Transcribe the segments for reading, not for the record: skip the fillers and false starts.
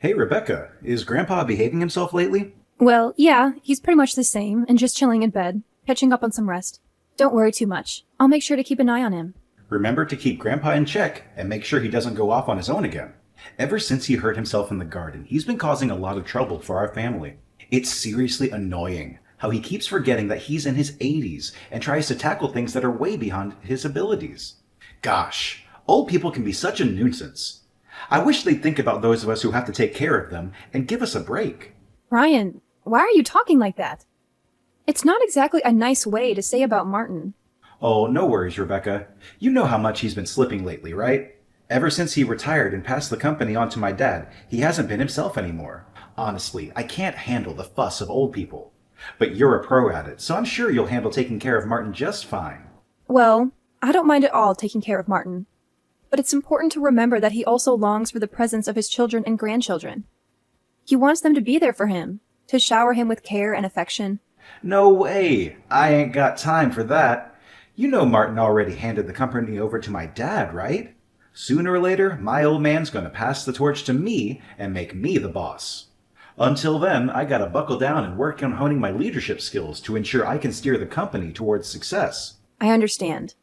Hey, Rebecca, is Grandpa behaving himself lately? Well, yeah, he's pretty much the same and just chilling in bed, catching up on some rest. Don't worry too much. I'll make sure to keep an eye on him. Remember to keep Grandpa in check and make sure he doesn't go off on his own again. Ever since he hurt himself in the garden, he's been causing a lot of trouble for our family. It's seriously annoying how he keeps forgetting that he's in his 80s and tries to tackle things that are way beyond his abilities. Gosh, old people can be such a nuisance. I wish they'd think about those of us who have to take care of them and give us a break. Ryan, why are you talking like that? It's not exactly a nice way to say about Martin. Oh, no worries, Rebecca. You know how much he's been slipping lately, right? Ever since he retired and passed the company on to my dad, he hasn't been himself anymore. Honestly, I can't handle the fuss of old people. But you're a pro at it, so I'm sure you'll handle taking care of Martin just fine. Well, I don't mind at all taking care of Martin. But it's important to remember that he also longs for the presence of his children and grandchildren. He wants them to be there for him, to shower him with care and affection. No way! I ain't got time for that. You know Martin already handed the company over to my dad, right? Sooner or later, my old man's gonna pass the torch to me and make me the boss. Until then, I gotta buckle down and work on honing my leadership skills to ensure I can steer the company towards success. I understand.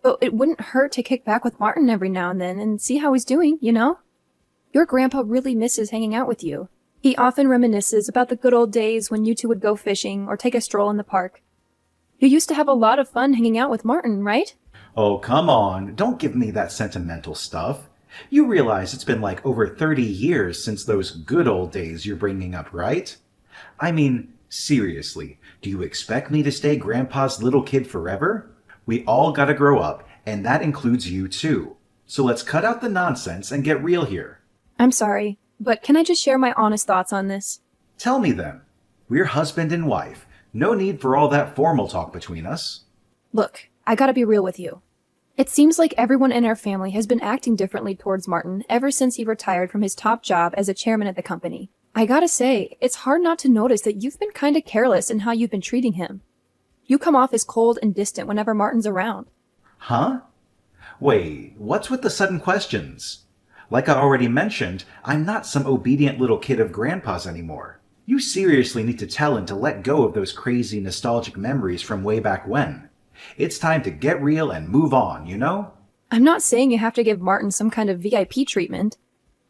But it wouldn't hurt to kick back with Martin every now and then and see how he's doing, you know? Your grandpa really misses hanging out with you. He often reminisces about the good old days when you two would go fishing or take a stroll in the park. You used to have a lot of fun hanging out with Martin, right? Oh, come on. Don't give me that sentimental stuff. You realize it's been like over 30 years since those good old days you're bringing up, right? I mean, seriously, do you expect me to stay Grandpa's little kid forever? We all gotta grow up, and that includes you too. So let's cut out the nonsense and get real here. I'm sorry, but can I just share my honest thoughts on this? Tell me then. We're husband and wife. No need for all that formal talk between us. Look, I gotta be real with you. It seems like everyone in our family has been acting differently towards Martin ever since he retired from his top job as a chairman at the company. I gotta say, it's hard not to notice that you've been kinda careless in how you've been treating him. You come off as cold and distant whenever Martin's around. Huh? Wait, what's with the sudden questions? Like I already mentioned, I'm not some obedient little kid of Grandpa's anymore. You seriously need to tell him to let go of those crazy nostalgic memories from way back when. It's time to get real and move on, you know? I'm not saying you have to give Martin some kind of VIP treatment.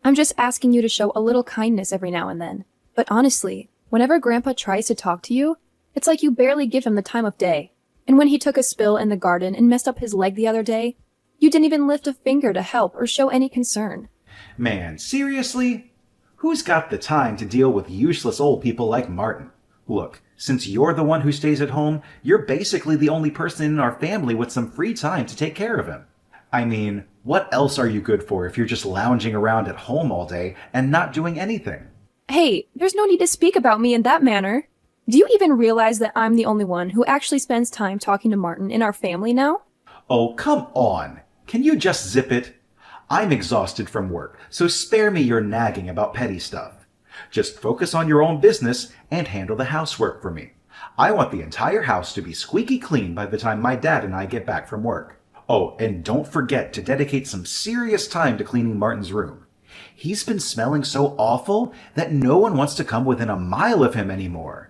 I'm just asking you to show a little kindness every now and then. But honestly, whenever Grandpa tries to talk to you, it's like you barely give him the time of day. And when he took a spill in the garden and messed up his leg the other day, you didn't even lift a finger to help or show any concern. Man, seriously? Who's got the time to deal with useless old people like Martin? Look, since you're the one who stays at home, you're basically the only person in our family with some free time to take care of him. I mean, what else are you good for if you're just lounging around at home all day and not doing anything? Hey, there's no need to speak about me in that manner. Do you even realize that I'm the only one who actually spends time talking to Martin in our family now? Oh, come on. Can you just zip it? I'm exhausted from work, so spare me your nagging about petty stuff. Just focus on your own business and handle the housework for me. I want the entire house to be squeaky clean by the time my dad and I get back from work. Oh, and don't forget to dedicate some serious time to cleaning Martin's room. He's been smelling so awful that no one wants to come within a mile of him anymore.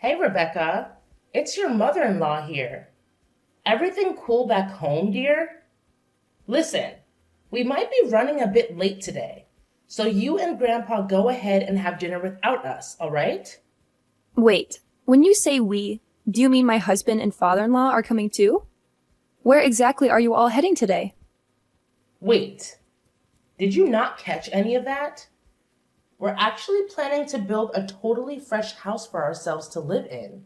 Hey, Rebecca. It's your mother-in-law here. Everything cool back home, dear? Listen, we might be running a bit late today, so you and Grandpa go ahead and have dinner without us, all right? Wait, when you say we, do you mean my husband and father-in-law are coming too? Where exactly are you all heading today? Wait, did you not catch any of that? We're actually planning to build a totally fresh house for ourselves to live in.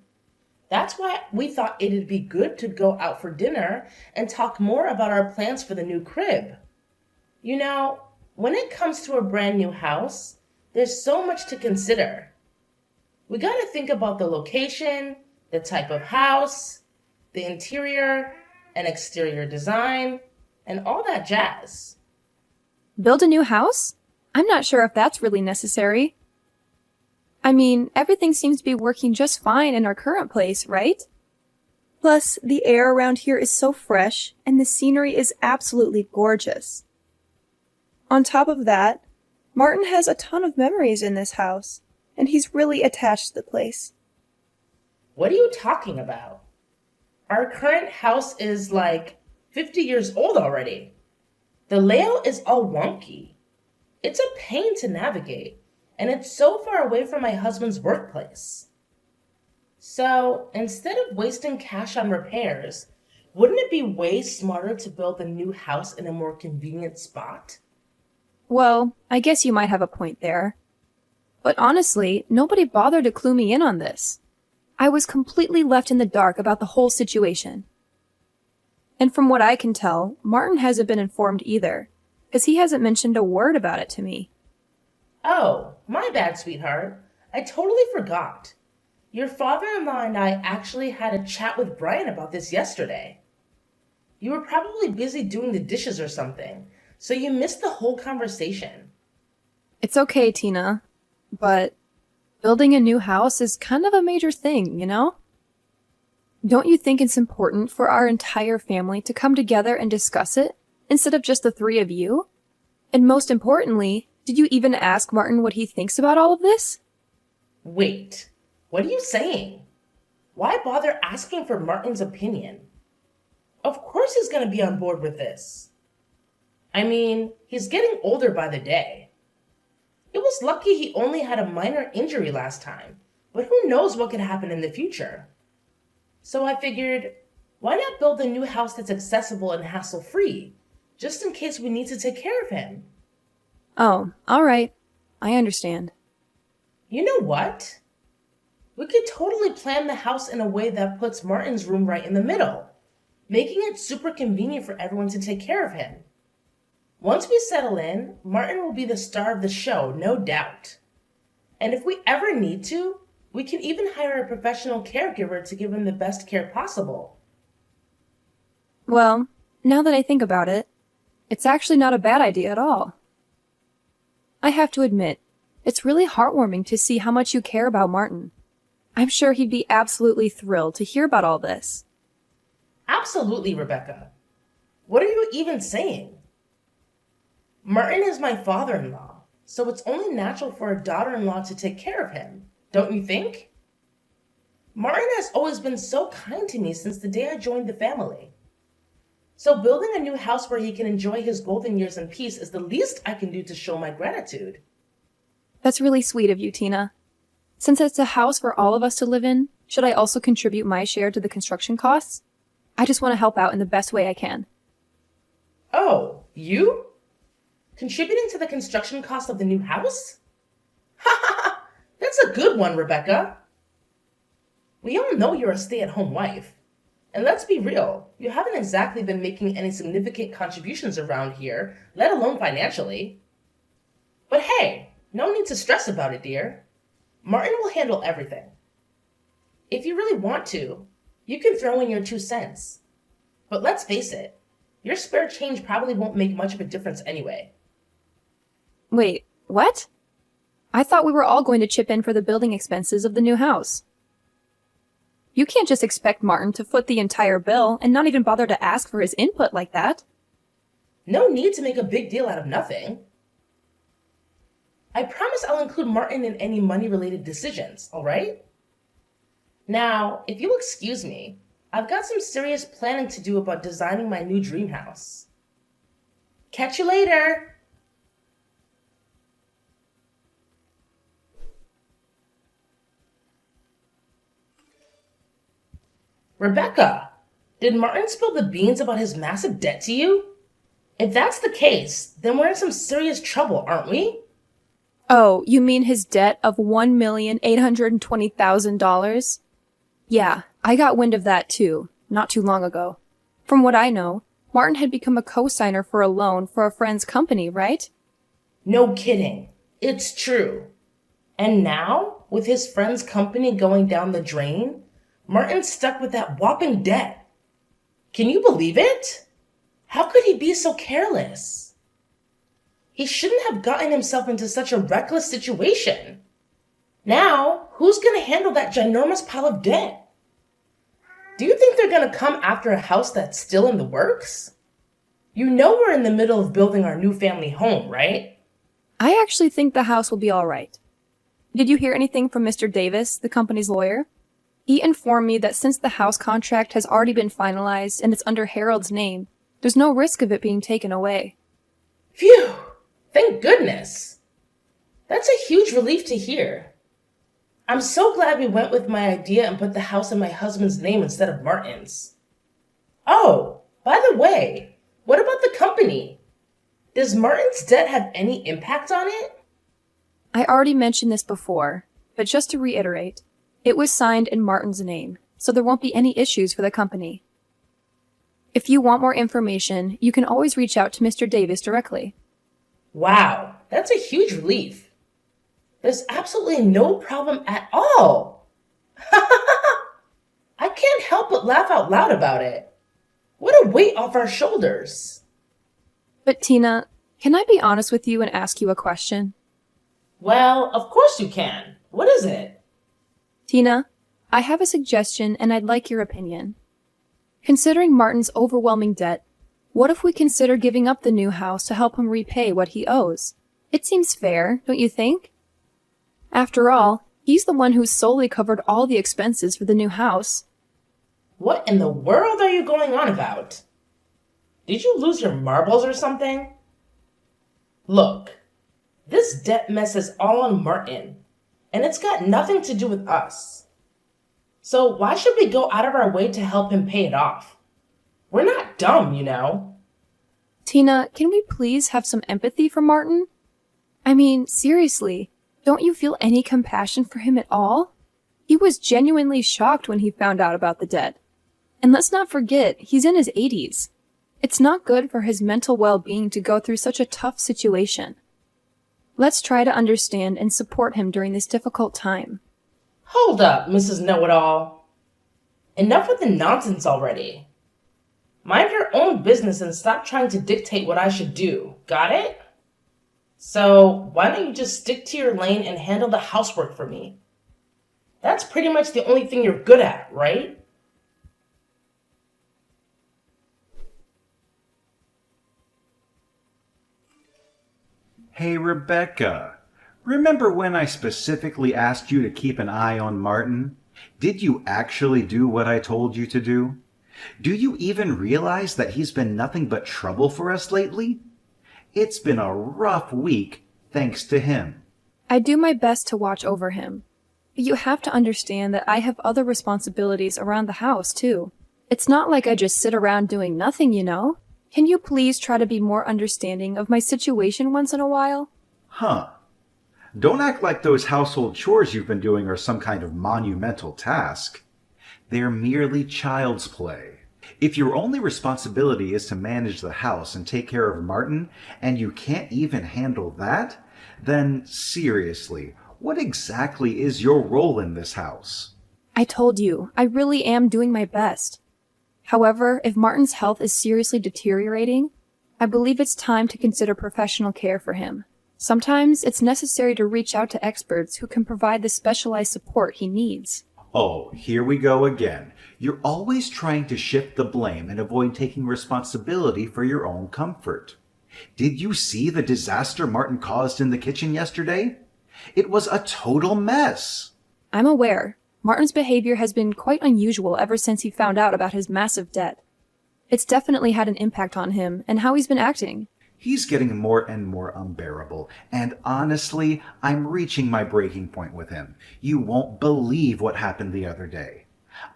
That's why we thought it'd be good to go out for dinner and talk more about our plans for the new crib. You know, when it comes to a brand new house, there's so much to consider. We gotta think about the location, the type of house, the interior and exterior design, and all that jazz. Build a new house? I'm not sure if that's really necessary. I mean, everything seems to be working just fine in our current place, right? Plus, the air around here is so fresh, and the scenery is absolutely gorgeous. On top of that, Martin has a ton of memories in this house, and he's really attached to the place. What are you talking about? Our current house is like 50 years old already. The layout is all wonky. It's a pain to navigate, and it's so far away from my husband's workplace. So, instead of wasting cash on repairs, wouldn't it be way smarter to build a new house in a more convenient spot? Well, I guess you might have a point there. But honestly, nobody bothered to clue me in on this. I was completely left in the dark about the whole situation. And from what I can tell, Martin hasn't been informed either, because he hasn't mentioned a word about it to me. Oh, my bad, sweetheart. I totally forgot. Your father-in-law and I actually had a chat with Brian about this yesterday. You were probably busy doing the dishes or something, so you missed the whole conversation. It's okay, Tina, but building a new house is kind of a major thing, you know? Don't you think it's important for our entire family to come together and discuss it, instead of just the three of you? And most importantly, did you even ask Martin what he thinks about all of this? Wait, what are you saying? Why bother asking for Martin's opinion? Of course he's going to be on board with this. I mean, he's getting older by the day. It was lucky he only had a minor injury last time, but who knows what could happen in the future. So I figured, why not build a new house that's accessible and hassle-free, just in case we need to take care of him? Oh, alright. I understand. You know what? We could totally plan the house in a way that puts Martin's room right in the middle, making it super convenient for everyone to take care of him. Once we settle in, Martin will be the star of the show, no doubt. And if we ever need to, we can even hire a professional caregiver to give him the best care possible. Well, now that I think about it, it's actually not a bad idea at all. I have to admit, it's really heartwarming to see how much you care about Martin. I'm sure he'd be absolutely thrilled to hear about all this. Absolutely, Rebecca. What are you even saying? Martin is my father-in-law, so it's only natural for a daughter-in-law to take care of him, don't you think? Martin has always been so kind to me since the day I joined the family. So building a new house where he can enjoy his golden years in peace is the least I can do to show my gratitude. That's really sweet of you, Tina. Since it's a house for all of us to live in, should I also contribute my share to the construction costs? I just want to help out in the best way I can. Oh, you? Contributing to the construction cost of the new house? Ha ha ha! That's a good one, Rebecca. We all know you're a stay-at-home wife. And let's be real, you haven't exactly been making any significant contributions around here, let alone financially. But hey, no need to stress about it, dear. Martin will handle everything. If you really want to, you can throw in your 2 cents. But let's face it, your spare change probably won't make much of a difference anyway. Wait, what? I thought we were all going to chip in for the building expenses of the new house. You can't just expect Martin to foot the entire bill and not even bother to ask for his input like that. No need to make a big deal out of nothing. I promise I'll include Martin in any money-related decisions, all right? Now, if you'll excuse me, I've got some serious planning to do about designing my new dream house. Catch you later! Rebecca, did Martin spill the beans about his massive debt to you? If that's the case, then we're in some serious trouble, aren't we? Oh, you mean his debt of $1,820,000? Yeah, I got wind of that too, not too long ago. From what I know, Martin had become a co-signer for a loan for a friend's company, right? No kidding. It's true. And now, with his friend's company going down the drain, Martin's stuck with that whopping debt. Can you believe it? How could he be so careless? He shouldn't have gotten himself into such a reckless situation. Now, who's going to handle that ginormous pile of debt? Do you think they're gonna come after a house that's still in the works? You know we're in the middle of building our new family home, right? I actually think the house will be all right. Did you hear anything from Mr. Davis, the company's lawyer? He informed me that since the house contract has already been finalized and it's under Harold's name, there's no risk of it being taken away. Phew! Thank goodness! That's a huge relief to hear. I'm so glad we went with my idea and put the house in my husband's name instead of Martin's. Oh, by the way, what about the company? Does Martin's debt have any impact on it? I already mentioned this before, but just to reiterate, it was signed in Martin's name, so there won't be any issues for the company. If you want more information, you can always reach out to Mr. Davis directly. Wow, that's a huge relief. There's absolutely no problem at all. I can't help but laugh out loud about it. What a weight off our shoulders. But Tina, can I be honest with you and ask you a question? Well, of course you can. What is it? Tina, I have a suggestion and I'd like your opinion. Considering Martin's overwhelming debt, what if we consider giving up the new house to help him repay what he owes? It seems fair, don't you think? After all, he's the one who's solely covered all the expenses for the new house. What in the world are you going on about? Did you lose your marbles or something? Look, this debt mess is all on Martin, and it's got nothing to do with us. So why should we go out of our way to help him pay it off? We're not dumb, you know. Tina, can we please have some empathy for Martin? I mean, seriously, don't you feel any compassion for him at all? He was genuinely shocked when he found out about the debt. And let's not forget, he's in his 80s. It's not good for his mental well-being to go through such a tough situation. Let's try to understand and support him during this difficult time. Hold up, Mrs. Know-It-All. Enough with the nonsense already. Mind your own business and stop trying to dictate what I should do. Got it? So why don't you just stick to your lane and handle the housework for me? That's pretty much the only thing you're good at, right? Hey, Rebecca. Remember when I specifically asked you to keep an eye on Martin? Did you actually do what I told you to do? Do you even realize that he's been nothing but trouble for us lately? It's been a rough week, thanks to him. I do my best to watch over him. But you have to understand that I have other responsibilities around the house, too. It's not like I just sit around doing nothing, you know? Can you please try to be more understanding of my situation once in a while? Huh. Don't act like those household chores you've been doing are some kind of monumental task. They're merely child's play. If your only responsibility is to manage the house and take care of Martin, and you can't even handle that, then seriously, what exactly is your role in this house? I told you, I really am doing my best. However, if Martin's health is seriously deteriorating, I believe it's time to consider professional care for him. Sometimes it's necessary to reach out to experts who can provide the specialized support he needs. Oh, here we go again. You're always trying to shift the blame and avoid taking responsibility for your own comfort. Did you see the disaster Martin caused in the kitchen yesterday? It was a total mess. I'm aware. Martin's behavior has been quite unusual ever since he found out about his massive debt. It's definitely had an impact on him and how he's been acting. He's getting more and more unbearable, and honestly, I'm reaching my breaking point with him. You won't believe what happened the other day.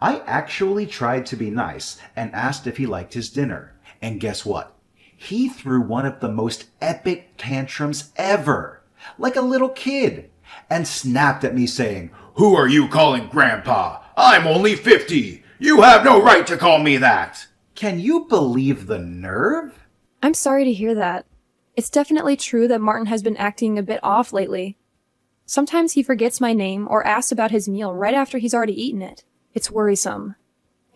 I actually tried to be nice and asked if he liked his dinner, and guess what? He threw one of the most epic tantrums ever, like a little kid, and snapped at me saying, "Who are you calling Grandpa? I'm only 50. You have no right to call me that." Can you believe the nerve? I'm sorry to hear that. It's definitely true that Martin has been acting a bit off lately. Sometimes he forgets my name or asks about his meal right after he's already eaten it. It's worrisome.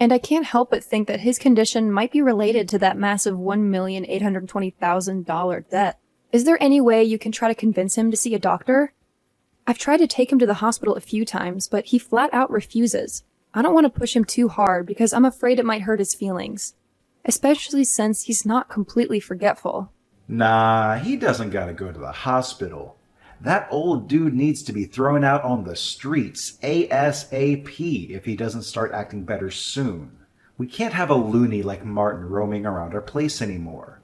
And I can't help but think that his condition might be related to that massive $1,820,000 debt. Is there any way you can try to convince him to see a doctor? I've tried to take him to the hospital a few times, but he flat out refuses. I don't want to push him too hard because I'm afraid it might hurt his feelings, especially since he's not completely forgetful. Nah, he doesn't gotta go to the hospital. That old dude needs to be thrown out on the streets ASAP if he doesn't start acting better soon. We can't have a loony like Martin roaming around our place anymore.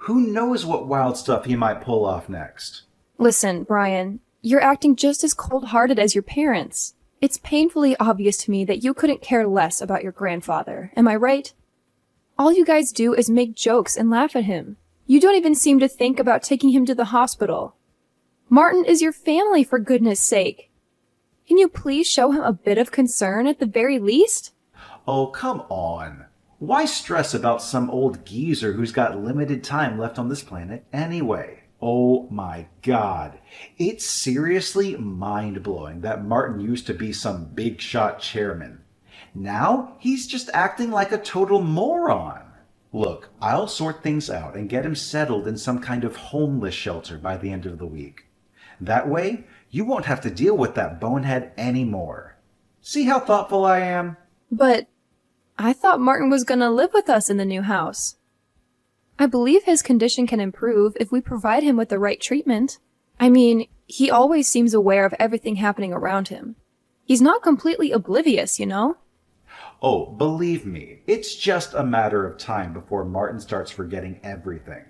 Who knows what wild stuff he might pull off next? Listen, Brian, you're acting just as cold-hearted as your parents. It's painfully obvious to me that you couldn't care less about your grandfather, am I right? All you guys do is make jokes and laugh at him. You don't even seem to think about taking him to the hospital. Martin is your family, for goodness sake. Can you please show him a bit of concern at the very least? Oh, come on. Why stress about some old geezer who's got limited time left on this planet anyway? Oh my God. It's seriously mind-blowing that Martin used to be some big-shot chairman. Now he's just acting like a total moron. Look, I'll sort things out and get him settled in some kind of homeless shelter by the end of the week. That way, you won't have to deal with that bonehead anymore. See how thoughtful I am? But I thought Martin was gonna live with us in the new house. I believe his condition can improve if we provide him with the right treatment. I mean, he always seems aware of everything happening around him. He's not completely oblivious, you know? Oh, believe me, it's just a matter of time before Martin starts forgetting everything.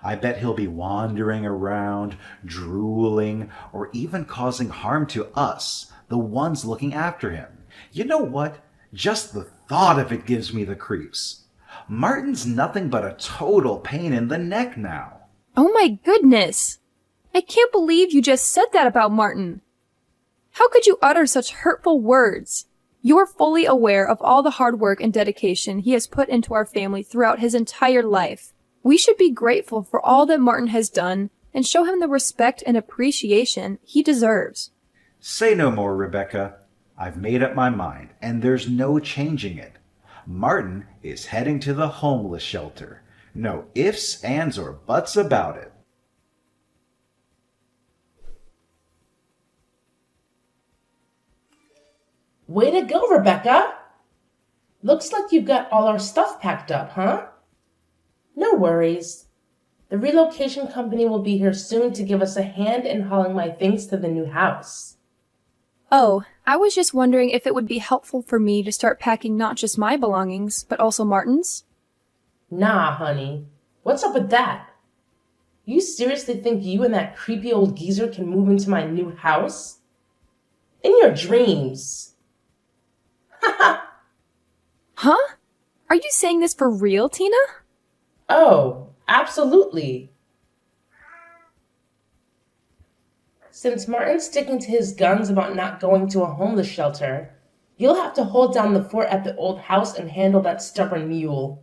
I bet he'll be wandering around, drooling, or even causing harm to us, the ones looking after him. You know what? Just the thought of it gives me the creeps. Martin's nothing but a total pain in the neck now. Oh my goodness! I can't believe you just said that about Martin. How could you utter such hurtful words? You're fully aware of all the hard work and dedication he has put into our family throughout his entire life. We should be grateful for all that Martin has done and show him the respect and appreciation he deserves. Say no more, Rebecca. I've made up my mind, and there's no changing it. Martin is heading to the homeless shelter. No ifs, ands, or buts about it. Way to go, Rebecca! Looks like you've got all our stuff packed up, huh? No worries. The relocation company will be here soon to give us a hand in hauling my things to the new house. Oh, I was just wondering if it would be helpful for me to start packing not just my belongings, but also Martin's? Nah, honey. What's up with that? You seriously think you and that creepy old geezer can move into my new house? In your dreams. Huh? Are you saying this for real, Tina? Oh, absolutely. Since Martin's sticking to his guns about not going to a homeless shelter, you'll have to hold down the fort at the old house and handle that stubborn mule.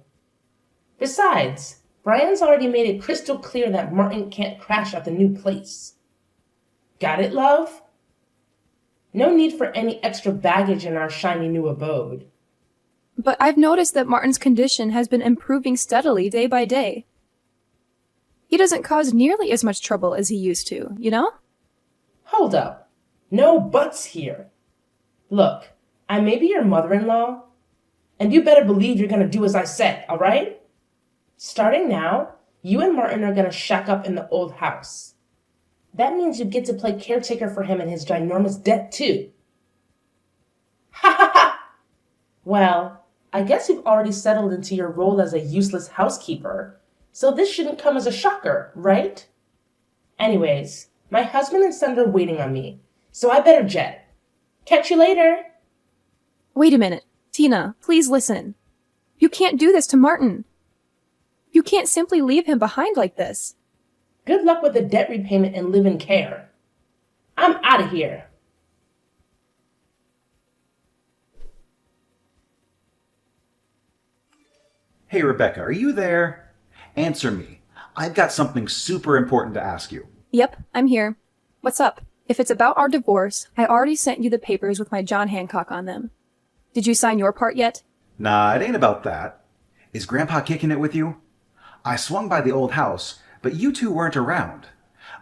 Besides, Brian's already made it crystal clear that Martin can't crash at the new place. Got it, love? No need for any extra baggage in our shiny new abode. But I've noticed that Martin's condition has been improving steadily day by day. He doesn't cause nearly as much trouble as he used to, you know? Hold up. No buts here. Look, I may be your mother-in-law, and you better believe you're going to do as I said, all right? Starting now, you and Martin are going to shack up in the old house. That means you get to play caretaker for him and his ginormous debt, too. Ha ha ha! Well, I guess you've already settled into your role as a useless housekeeper, so this shouldn't come as a shocker, right? Anyways, my husband and son are waiting on me, so I better jet. Catch you later. Wait a minute. Tina, please listen. You can't do this to Martin. You can't simply leave him behind like this. Good luck with the debt repayment and live in care. I'm out of here. Hey, Rebecca, are you there? Answer me. I've got something super important to ask you. Yep, I'm here. What's up? If it's about our divorce, I already sent you the papers with my John Hancock on them. Did you sign your part yet? Nah, it ain't about that. Is Grandpa kicking it with you? I swung by the old house, but you two weren't around.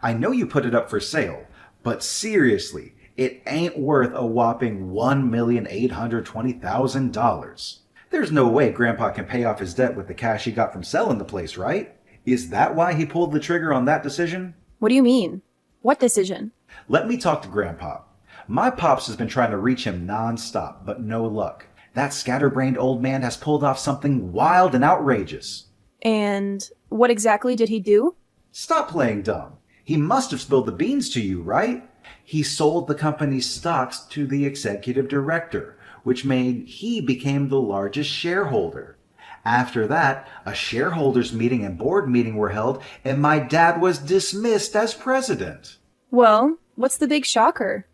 I know you put it up for sale, but seriously, It ain't worth a whopping $1,820,000. There's no way Grandpa can pay off his debt with the cash he got from selling the place, right? Is that why he pulled the trigger on that decision? What do you mean? What decision? Let me talk to Grandpa. My pops has been trying to reach him non-stop, but no luck. That scatterbrained old man has pulled off something wild and outrageous. And what exactly did he do? Stop playing dumb. He must have spilled the beans to you, right? He sold the company's stocks to the executive director, which made he became the largest shareholder. After that, a shareholders meeting and board meeting were held, and my dad was dismissed as president. Well, what's the big shocker?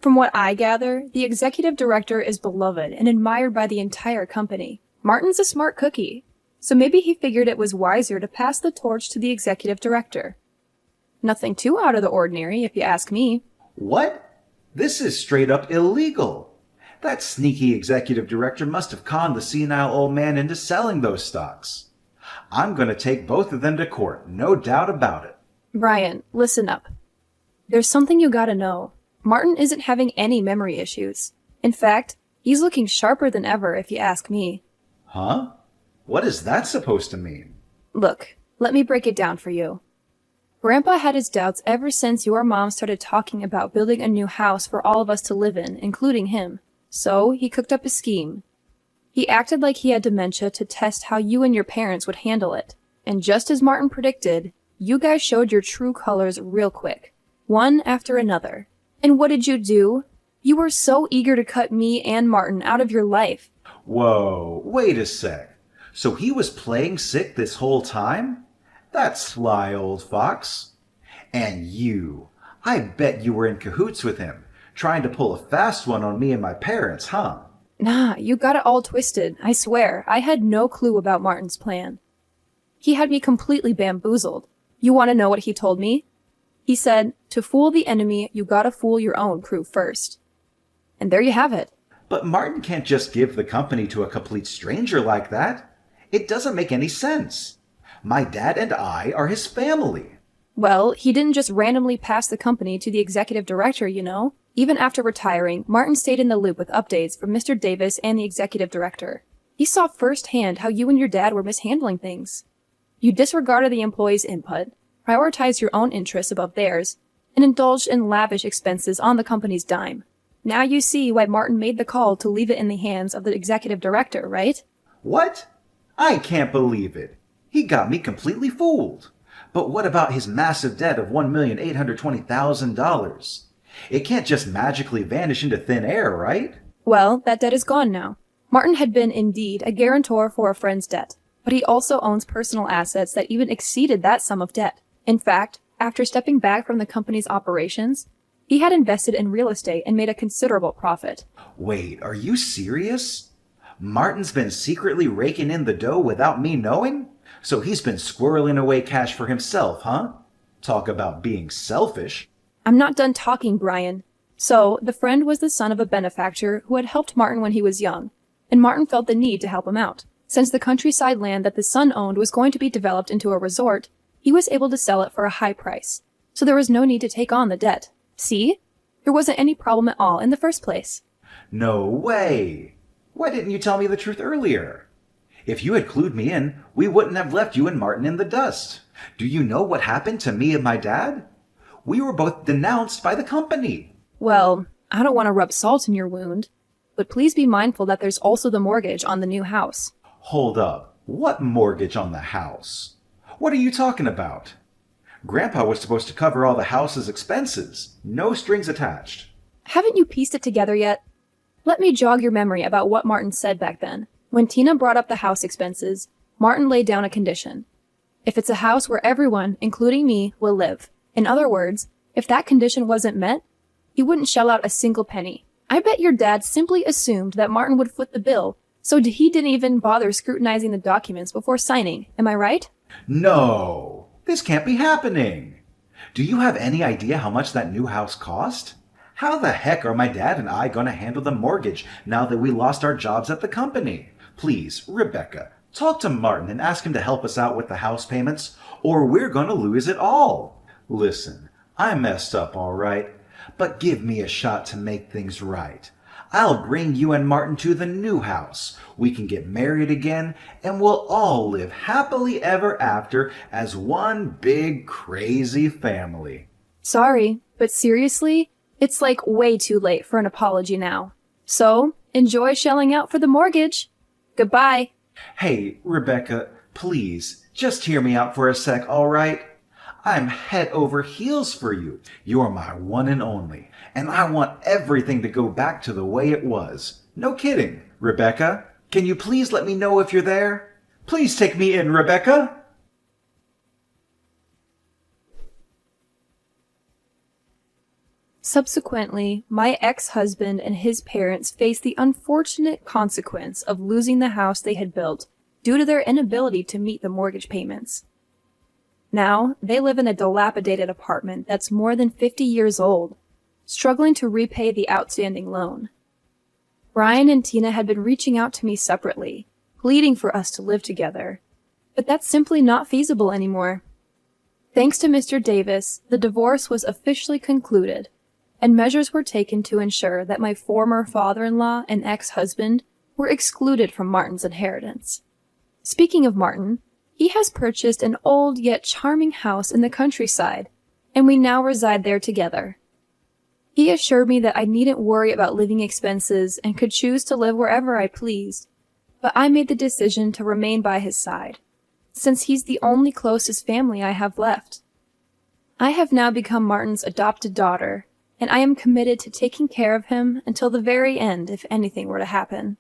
From what I gather, the executive director is beloved and admired by the entire company. Martin's a smart cookie, so maybe he figured it was wiser to pass the torch to the executive director. Nothing too out of the ordinary, if you ask me. What? This is straight up illegal. That sneaky executive director must have conned the senile old man into selling those stocks. I'm going to take both of them to court, no doubt about it. Brian, listen up. There's something you gotta know. Martin isn't having any memory issues. In fact, he's looking sharper than ever, if you ask me. Huh? What is that supposed to mean? Look, let me break it down for you. Grandpa had his doubts ever since your mom started talking about building a new house for all of us to live in, including him. So, he cooked up a scheme. He acted like he had dementia to test how you and your parents would handle it. And just as Martin predicted, you guys showed your true colors real quick, one after another. And what did you do? You were so eager to cut me and Martin out of your life. Whoa, wait a sec. So he was playing sick this whole time? That sly old fox. And you, I bet you were in cahoots with him, trying to pull a fast one on me and my parents, huh? Nah, you got it all twisted. I swear, I had no clue about Martin's plan. He had me completely bamboozled. You want to know what he told me? He said, to fool the enemy, you gotta fool your own crew first. And there you have it. But Martin can't just give the company to a complete stranger like that. It doesn't make any sense. My dad and I are his family. Well, he didn't just randomly pass the company to the executive director, you know. Even after retiring, Martin stayed in the loop with updates from Mr. Davis and the executive director. He saw firsthand how you and your dad were mishandling things. You disregarded the employees' input, prioritized your own interests above theirs, and indulged in lavish expenses on the company's dime. Now you see why Martin made the call to leave it in the hands of the executive director, right? What? I can't believe it. He got me completely fooled. But what about his massive debt of $1,820,000? It can't just magically vanish into thin air, right? Well, that debt is gone now. Martin had been indeed a guarantor for a friend's debt, but he also owns personal assets that even exceeded that sum of debt. In fact, after stepping back from the company's operations, he had invested in real estate and made a considerable profit. Wait, are you serious? Martin's been secretly raking in the dough without me knowing? So he's been squirreling away cash for himself, huh? Talk about being selfish. I'm not done talking, Brian. So, the friend was the son of a benefactor who had helped Martin when he was young, and Martin felt the need to help him out. Since the countryside land that the son owned was going to be developed into a resort, he was able to sell it for a high price, so there was no need to take on the debt. See? There wasn't any problem at all in the first place. No way! Why didn't you tell me the truth earlier? If you had clued me in, we wouldn't have left you and Martin in the dust. Do you know what happened to me and my dad? We were both denounced by the company. Well, I don't want to rub salt in your wound, but please be mindful that there's also the mortgage on the new house. Hold up. What mortgage on the house? What are you talking about? Grandpa was supposed to cover all the house's expenses. No strings attached. Haven't you pieced it together yet? Let me jog your memory about what Martin said back then. When Tina brought up the house expenses, Martin laid down a condition. If it's a house where everyone, including me, will live. In other words, if that condition wasn't met, he wouldn't shell out a single penny. I bet your dad simply assumed that Martin would foot the bill, so he didn't even bother scrutinizing the documents before signing. Am I right? No, this can't be happening. Do you have any idea how much that new house cost? How the heck are my dad and I going to handle the mortgage now that we lost our jobs at the company? Please, Rebecca, talk to Martin and ask him to help us out with the house payments, or we're going to lose it all. Listen, I messed up, all right, but give me a shot to make things right. I'll bring you and Martin to the new house. We can get married again, and we'll all live happily ever after as one big crazy family. Sorry, but seriously, it's like way too late for an apology now. So, enjoy shelling out for the mortgage. Goodbye. Hey, Rebecca, please, just hear me out for a sec, all right? I'm head over heels for you. You're my one and only, and I want everything to go back to the way it was. No kidding. Rebecca, can you please let me know if you're there? Please take me in, Rebecca. Subsequently, my ex-husband and his parents faced the unfortunate consequence of losing the house they had built due to their inability to meet the mortgage payments. Now, they live in a dilapidated apartment that's more than 50 years old, struggling to repay the outstanding loan. Brian and Tina had been reaching out to me separately, pleading for us to live together, but that's simply not feasible anymore. Thanks to Mr. Davis, the divorce was officially concluded, and measures were taken to ensure that my former father-in-law and ex-husband were excluded from Martin's inheritance. Speaking of Martin, he has purchased an old yet charming house in the countryside, and we now reside there together. He assured me that I needn't worry about living expenses and could choose to live wherever I pleased, but I made the decision to remain by his side, since he's the only closest family I have left. I have now become Martin's adopted daughter, and I am committed to taking care of him until the very end if anything were to happen.